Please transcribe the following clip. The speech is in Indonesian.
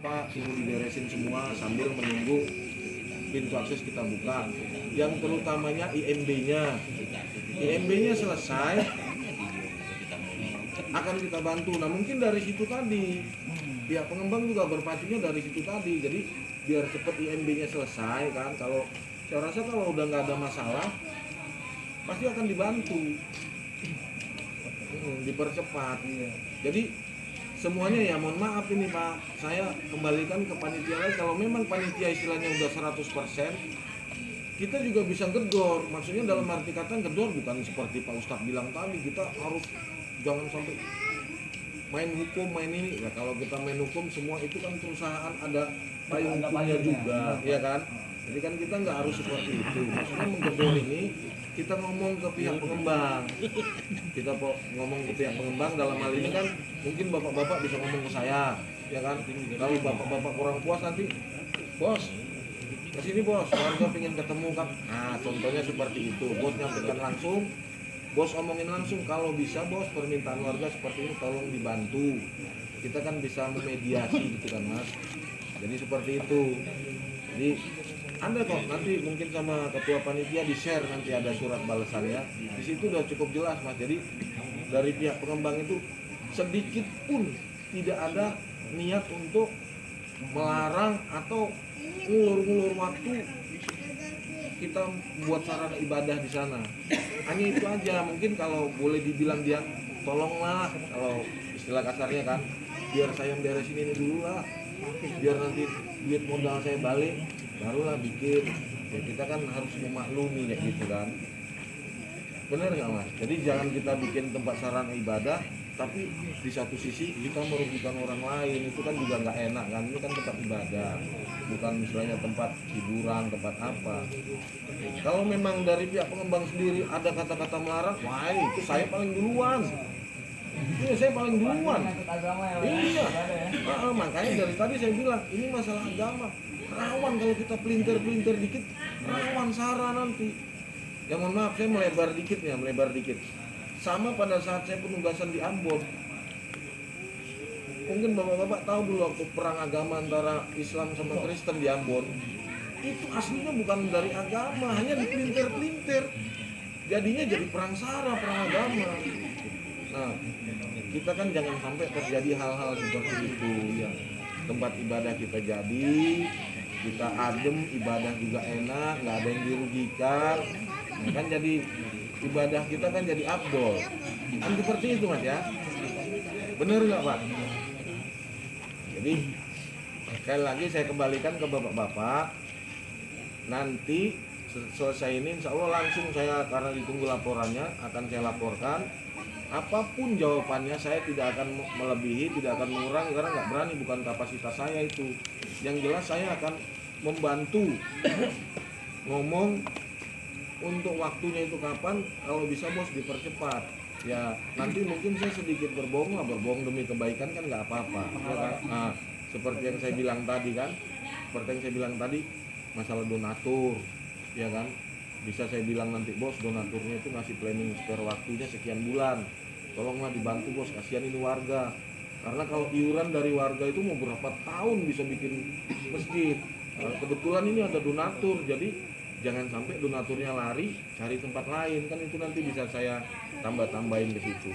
apa suruh diberesin semua sambil menunggu pintu akses kita buka. Yang terutamanya IMB-nya. IMB-nya selesai akan kita bantu. Nah mungkin dari situ tadi pihak pengembang juga berpacunya dari situ tadi. Jadi biar cepat IMB-nya selesai kan. Kalau saya rasa kalau udah nggak ada masalah pasti akan dibantu. Dipercepat. Jadi semuanya ya mohon maaf ini Pak, saya kembalikan ke panitia lagi. Kalau memang panitia istilahnya udah 100%, kita juga bisa gedor. Maksudnya dalam arti kata gedor bukan seperti Pak Ustadz bilang tadi, kita harus jangan sampai main hukum, main ini. Ya kalau kita main hukum semua itu kan perusahaan ada payung hukumnya juga, ya kan? Jadi kan kita nggak harus seperti itu. Maksudnya menggedor ini kita ngomong ke pihak pengembang. Kita ngomong ke pihak pengembang dalam hal ini kan mungkin bapak-bapak bisa ngomong ke saya, ya kan? Kalau bapak-bapak kurang puas nanti, bos, kesini bos, warga pengen ketemu kan? Nah contohnya seperti itu, bos nyampaikan langsung, bos omongin langsung. Kalau bisa bos permintaan warga seperti ini tolong dibantu. Kita kan bisa memediasi gitu kan mas. Jadi seperti itu. Jadi ada kok nanti mungkin sama ketua panitia di share nanti ada surat balasannya. Di situ udah cukup jelas mas. Jadi dari pihak pengembang itu sedikit pun tidak ada niat untuk melarang atau ngulur-ngulur waktu kita buat sarana ibadah di sana. Hanya itu aja. Mungkin kalau boleh dibilang dia tolonglah kalau istilah kasarnya kan, biar saya beresin ini dulu lah, biar nanti duit modal saya balik barulah bikin. Ya kita kan harus memaklumi kayak gitu kan. Bener nggak mas? Jadi jangan kita bikin tempat sarana ibadah tapi di satu sisi kita merugikan orang lain, itu kan juga nggak enak kan. Ini kan tempat ibadah, bukan misalnya tempat hiburan, tempat apa. Kalau memang dari pihak pengembang sendiri ada kata-kata melarang, wah itu saya paling duluan. Iya saya paling duluan. Iya. Makanya dari tadi saya bilang ini masalah agama. Rawan kalau kita pelintir-pelintir dikit, rawan sara nanti. Ya mohon maaf saya melebar dikit. Sama pada saat saya penugasan di Ambon. Mungkin bapak-bapak tahu dulu waktu perang agama antara Islam sama Kristen di Ambon. Itu aslinya bukan dari agama, hanya dipelintir-pelintir. Jadinya jadi perang sara, perang agama. Nah, kita kan jangan sampai terjadi hal-hal seperti itu ya. Tempat ibadah kita jadi, kita adem, ibadah juga enak, nggak ada yang dirugikan. Nah, kan jadi ibadah kita kan jadi afdol. Kan seperti itu mas ya. Bener nggak pak? Jadi sekali lagi saya kembalikan ke bapak-bapak. Nanti selesai ini insya Allah langsung saya, karena ditunggu laporannya, akan saya laporkan. Apapun jawabannya saya tidak akan melebihi, tidak akan mengurangi, karena nggak berani, bukan kapasitas saya itu. Yang jelas saya akan membantu ngomong untuk waktunya itu kapan, kalau bisa bos dipercepat. Ya nanti mungkin saya sedikit berbohong lah, berbohong demi kebaikan kan nggak apa-apa. Ya kan? Nah, seperti yang saya bilang tadi, masalah donatur, ya kan? Bisa saya bilang nanti bos donaturnya itu ngasih planning spare waktunya sekian bulan, tolonglah dibantu bos, kasihan ini warga. Karena kalau iuran dari warga itu mau berapa tahun bisa bikin masjid. Kebetulan ini ada donatur, jadi jangan sampai donaturnya lari cari tempat lain, kan itu nanti bisa saya tambah-tambahin ke situ.